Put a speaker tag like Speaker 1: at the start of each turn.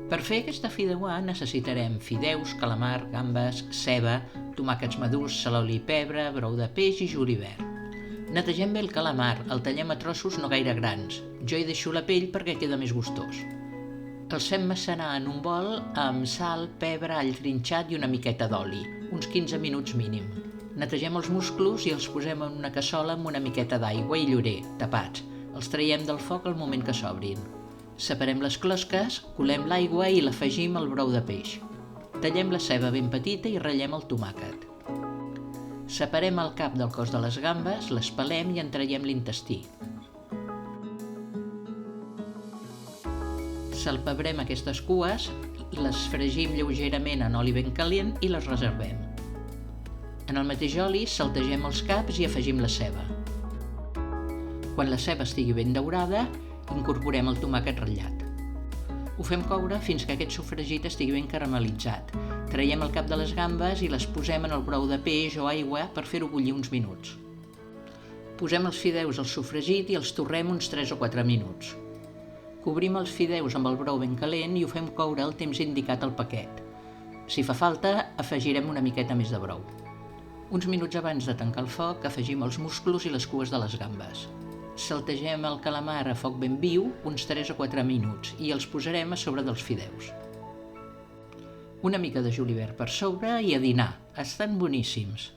Speaker 1: Per fer aquesta fideuà necessitarem fideus, calamar, gambes, ceba, tomàquets madurs, saloli i pebre, brou de peix i julivert. Netegem bé el calamar, el tallem a trossos no gaire grans. Jo hi deixo la pell perquè queda més gustós. Els fem macerar en un bol amb sal, pebre, all trinxat i una miqueta d'oli, uns 15 minuts mínim. Netegem els musclos i els posem en una cassola amb una miqueta d'aigua i llorer, tapats. Els traiem del foc al moment que s'obrin. Separem les closques, colem l'aigua i l'afegim al brou de peix. Tallem la ceba ben petita i ratllem el tomàquet. Separem el cap del cos de les gambes, les pelem i en traiem l'intestí. Salpebrem aquestes cues, les fregim lleugerament en oli ben calent i les reservem. En el mateix oli saltegem els caps i afegim la ceba. Quan la ceba estigui ben daurada, incorporem el tomàquet ratllat. Ho fem coure fins que aquest sofregit estigui ben caramelitzat. Traiem el cap de les gambes i les posem en el brou de peix o aigua per fer-ho bullir uns minuts. Posem els fideus al sofregit i els torrem uns 3 o 4 minuts. Cobrim els fideus amb el brou ben calent i ho fem coure el temps indicat al paquet. Si fa falta, afegirem una miqueta més de brou. Uns minuts abans de tancar el foc, afegim els musclos i les cues de les gambes. Saltegem el calamar a foc ben viu uns 3 o 4 minuts i els posarem a sobre dels fideus. Una mica de julivert per sobre i a dinar. Estan boníssims!